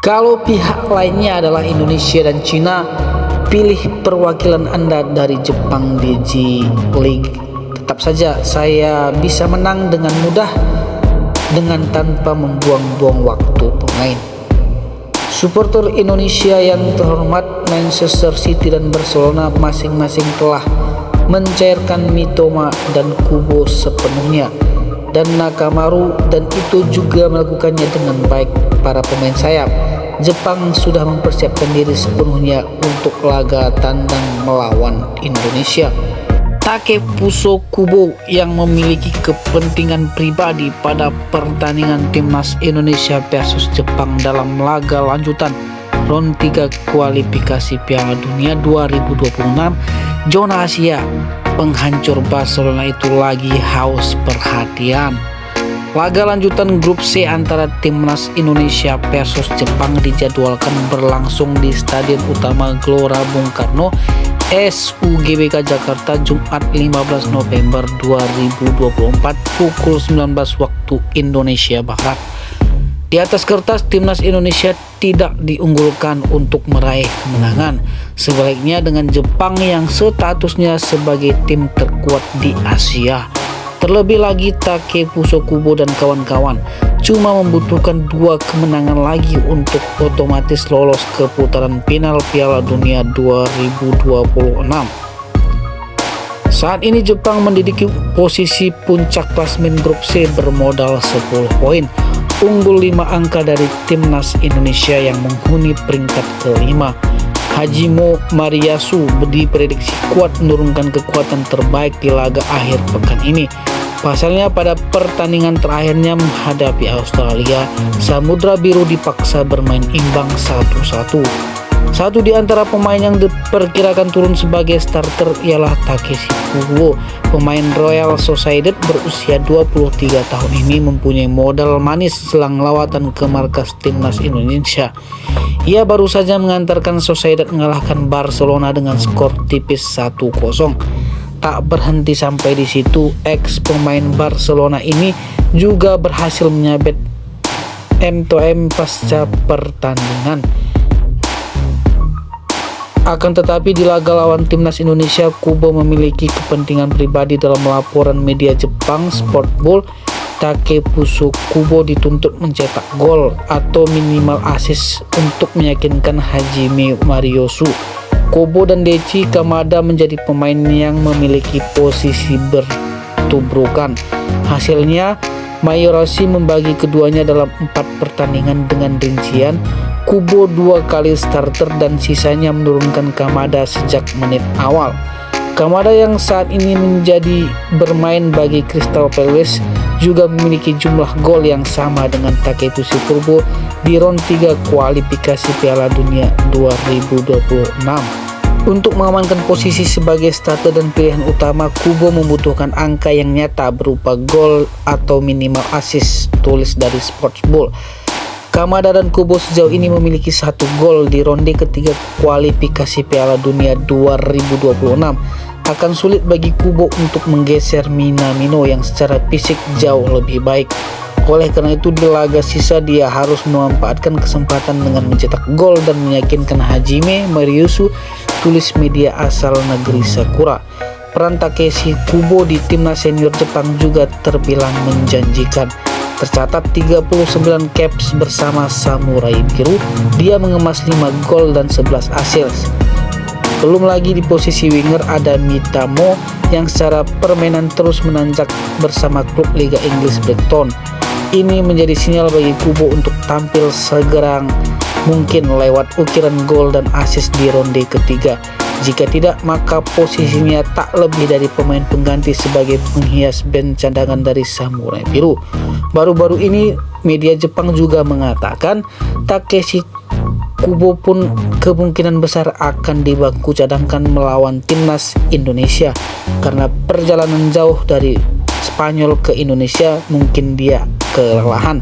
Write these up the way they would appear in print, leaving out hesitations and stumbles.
Kalau pihak lainnya adalah Indonesia dan Cina, pilih perwakilan Anda dari Jepang di J League. Tetap saja saya bisa menang dengan mudah dengan tanpa membuang-buang waktu pemain. Supporter Indonesia yang terhormat, Manchester City dan Barcelona masing-masing telah mencairkan Mitoma dan Kubo sepenuhnya, dan Nakamaru, dan itu juga melakukannya dengan baik. Para pemain sayap Jepang sudah mempersiapkan diri sepenuhnya untuk laga tandang melawan Indonesia. Takefuso Kubo yang memiliki kepentingan pribadi pada pertandingan timnas Indonesia versus Jepang dalam laga lanjutan round 3 kualifikasi Piala Dunia 2026 zona Asia, penghancur Barcelona itu lagi haus perhatian. Laga lanjutan grup C antara timnas Indonesia versus Jepang dijadwalkan berlangsung di Stadion Utama Gelora Bung Karno, SUGBK Jakarta, Jumat 15 November 2024 pukul 19 waktu Indonesia Barat. Di atas kertas, timnas Indonesia tidak diunggulkan untuk meraih kemenangan, sebaliknya dengan Jepang yang statusnya sebagai tim terkuat di Asia. Terlebih lagi, Takefuso Kubo dan kawan-kawan cuma membutuhkan 2 kemenangan lagi untuk otomatis lolos ke putaran final Piala Dunia 2026. Saat ini Jepang menduduki posisi puncak klasemen grup C bermodal 10 poin, unggul 5 angka dari timnas Indonesia yang menghuni peringkat kelima. Hajime Mariyasu diprediksi kuat menurunkan kekuatan terbaik di laga akhir pekan ini. Pasalnya pada pertandingan terakhirnya menghadapi Australia, Samudra Biru dipaksa bermain imbang 1-1. Satu di antara pemain yang diperkirakan turun sebagai starter ialah Takeshi Kubo. Pemain Royal Sociedad berusia 23 tahun ini mempunyai modal manis selang lawatan ke markas timnas Indonesia. Ia baru saja mengantarkan Sociedad mengalahkan Barcelona dengan skor tipis 1-0. Tak berhenti sampai di situ, ex pemain Barcelona ini juga berhasil menyabet M2M pasca pertandingan. Akan tetapi di laga lawan timnas Indonesia, Kubo memiliki kepentingan pribadi. Dalam laporan media Jepang Sportball, Takefuso Kubo dituntut mencetak gol atau minimal assist untuk meyakinkan Hajime Mariyasu. Kubo dan Daichi Kamada menjadi pemain yang memiliki posisi bertubrukan. Hasilnya, Mariyasu membagi keduanya dalam 4 pertandingan dengan rincian Kubo 2 kali starter dan sisanya menurunkan Kamada sejak menit awal. Kamada yang saat ini menjadi bermain bagi Crystal Palace juga memiliki jumlah gol yang sama dengan Takefuso Kubo di round 3 kualifikasi Piala Dunia 2026. Untuk mengamankan posisi sebagai starter dan pilihan utama, Kubo membutuhkan angka yang nyata berupa gol atau minimal assist, tulis dari Sportsball. Kamada dan Kubo sejauh ini memiliki 1 gol di ronde ketiga kualifikasi Piala Dunia 2026. Akan sulit bagi Kubo untuk menggeser Minamino yang secara fisik jauh lebih baik. Oleh karena itu, di laga sisa dia harus memanfaatkan kesempatan dengan mencetak gol dan meyakinkan Hajime Mariyasu, tulis media asal negeri Sakura. Peran Takeshi Kubo di timnas senior Jepang juga terbilang menjanjikan. Tercatat 39 caps bersama Samurai Biru, dia mengemas 5 gol dan 11 assist. Belum lagi di posisi winger ada Mitamo yang secara permainan terus menanjak bersama klub Liga Inggris Brighton. Ini menjadi sinyal bagi Kubo untuk tampil segerang mungkin lewat ukiran gol dan assist di ronde ketiga. Jika tidak, maka posisinya tak lebih dari pemain pengganti sebagai penghias bench cadangan dari Samurai Biru. Baru-baru ini media Jepang juga mengatakan Takeshi Kubo pun kemungkinan besar akan dibangku cadangkan melawan timnas Indonesia karena perjalanan jauh dari Spanyol ke Indonesia mungkin dia kelelahan.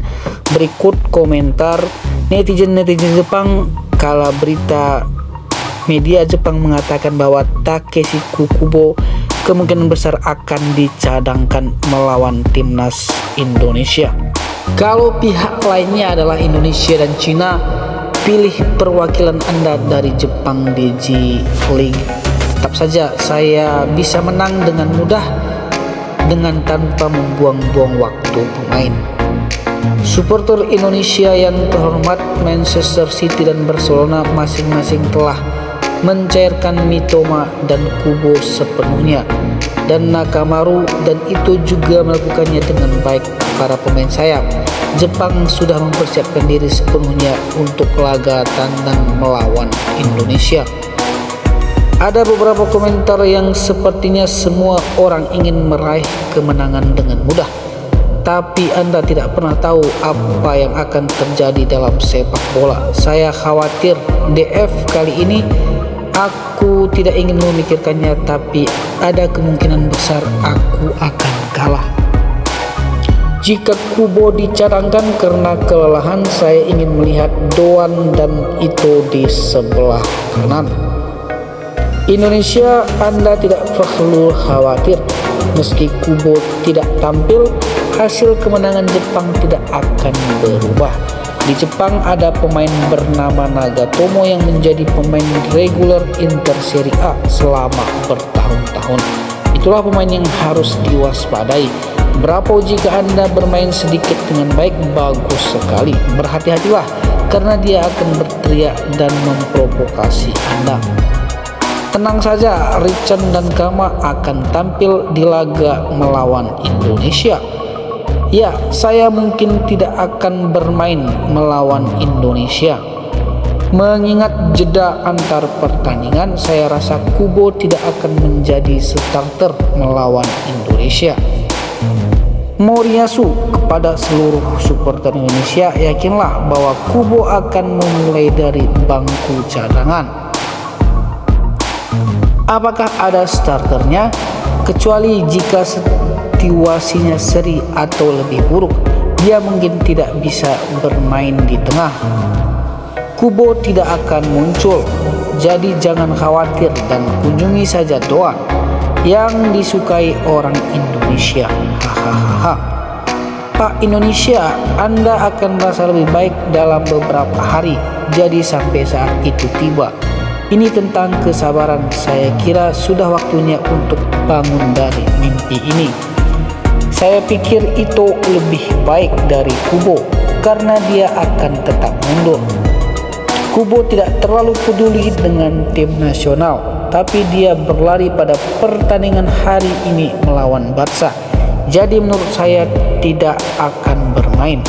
Berikut komentar netizen Jepang kala berita media Jepang mengatakan bahwa Takeshi Kubo kemungkinan besar akan dicadangkan melawan timnas Indonesia. Kalau pihak lainnya adalah Indonesia dan Cina, pilih perwakilan Anda dari Jepang di J League. Tetap saja saya bisa menang dengan mudah dengan tanpa membuang-buang waktu pemain. Supporter Indonesia yang terhormat, Manchester City dan Barcelona masing-masing telah mencairkan Mitoma dan Kubo sepenuhnya, dan Nakamaru, dan itu juga melakukannya dengan baik. Para pemain sayap Jepang sudah mempersiapkan diri sepenuhnya untuk laga tandang melawan Indonesia. Ada beberapa komentar yang sepertinya semua orang ingin meraih kemenangan dengan mudah, tapi Anda tidak pernah tahu apa yang akan terjadi dalam sepak bola. Saya khawatir DF kali ini, aku tidak ingin memikirkannya, tapi ada kemungkinan besar aku akan kalah. Jika Kubo dicadangkan karena kelelahan, saya ingin melihat Doan dan Ito di sebelah kanan. Indonesia, Anda tidak perlu khawatir. Meski Kubo tidak tampil, hasil kemenangan Jepang tidak akan berubah. Di Jepang ada pemain bernama Nagatomo yang menjadi pemain reguler Inter Serie A selama bertahun-tahun. Itulah pemain yang harus diwaspadai. Berapa jika Anda bermain sedikit dengan baik, bagus sekali. Berhati-hatilah karena dia akan berteriak dan memprovokasi Anda. Tenang saja, Richard dan Kama akan tampil di laga melawan Indonesia. Ya, saya mungkin tidak akan bermain melawan Indonesia. Mengingat jeda antar pertandingan, saya rasa Kubo tidak akan menjadi starter melawan Indonesia. Moriyasu, kepada seluruh supporter Indonesia, yakinlah bahwa Kubo akan memulai dari bangku cadangan. Apakah ada starternya? Kecuali jika situasinya seri atau lebih buruk, dia mungkin tidak bisa bermain di tengah. Kubo tidak akan muncul, jadi jangan khawatir dan kunjungi saja Doan yang disukai orang Indonesia. Hahaha. Pak Indonesia, Anda akan merasa lebih baik dalam beberapa hari, jadi sampai saat itu tiba. Ini tentang kesabaran. Saya kira sudah waktunya untuk bangun dari mimpi ini. Saya pikir itu lebih baik dari Kubo karena dia akan tetap mundur. Kubo tidak terlalu peduli dengan tim nasional, tapi dia berlari pada pertandingan hari ini melawan Barca. Jadi menurut saya tidak akan bermain.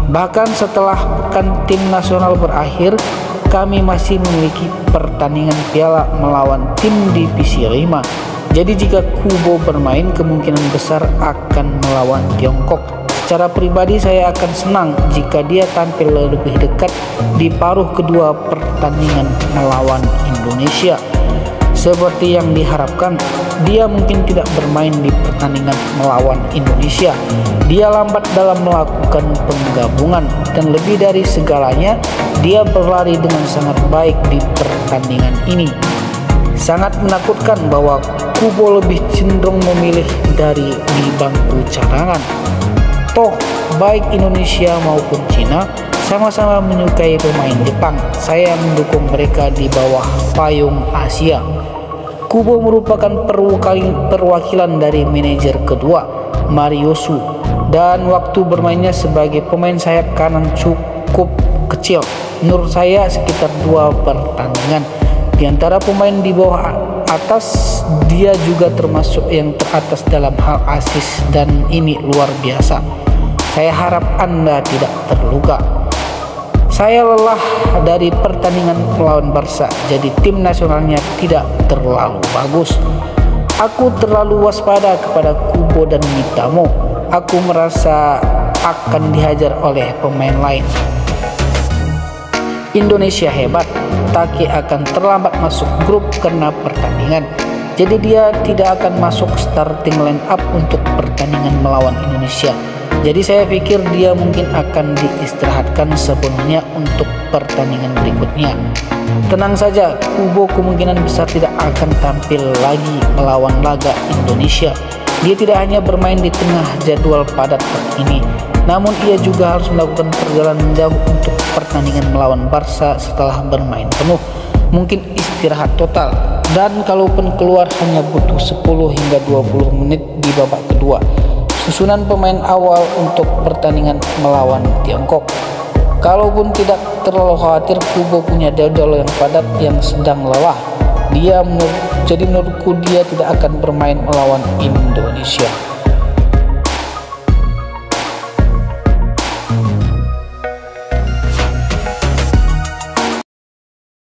Bahkan setelah pekan tim nasional berakhir, kami masih memiliki pertandingan piala melawan tim divisi 5. Jadi jika Kubo bermain, kemungkinan besar akan melawan Tiongkok. Secara pribadi saya akan senang jika dia tampil lebih dekat di paruh kedua pertandingan melawan Indonesia. Seperti yang diharapkan, dia mungkin tidak bermain di pertandingan melawan Indonesia. Dia lambat dalam melakukan penggabungan, dan lebih dari segalanya, dia berlari dengan sangat baik di pertandingan ini. Sangat menakutkan bahwa Kubo lebih cenderung memilih dari di bangku cadangan. Toh, baik Indonesia maupun Cina sama-sama menyukai pemain Jepang. Saya mendukung mereka di bawah payung Asia. Kubo merupakan perwakilan dari manajer kedua, Moriyasu, dan waktu bermainnya sebagai pemain sayap kanan cukup kecil. Menurut saya sekitar 2 pertandingan. Di antara pemain di bawah atas, dia juga termasuk yang teratas dalam hal assist, dan ini luar biasa. Saya harap Anda tidak terluka. Saya lelah dari pertandingan melawan Barca, jadi tim nasionalnya tidak terlalu bagus. Aku terlalu waspada kepada Kubo dan Mitamo. Aku merasa akan dihajar oleh pemain lain. Indonesia hebat. Take akan terlambat masuk grup karena pertandingan, jadi dia tidak akan masuk starting line up untuk pertandingan melawan Indonesia. Jadi saya pikir dia mungkin akan diistirahatkan sepenuhnya untuk pertandingan berikutnya. Tenang saja, Kubo kemungkinan besar tidak akan tampil lagi melawan laga Indonesia. Dia tidak hanya bermain di tengah jadwal padat ini, Namun ia juga harus melakukan perjalanan jauh untuk pertandingan melawan Barca setelah bermain penuh, mungkin istirahat total, dan kalaupun keluar hanya butuh 10 hingga 20 menit di babak kedua. Susunan pemain awal untuk pertandingan melawan Tiongkok. Kalaupun tidak terlalu khawatir, Kubo punya jadwal yang padat yang sedang lelah. Menurutku dia tidak akan bermain melawan Indonesia.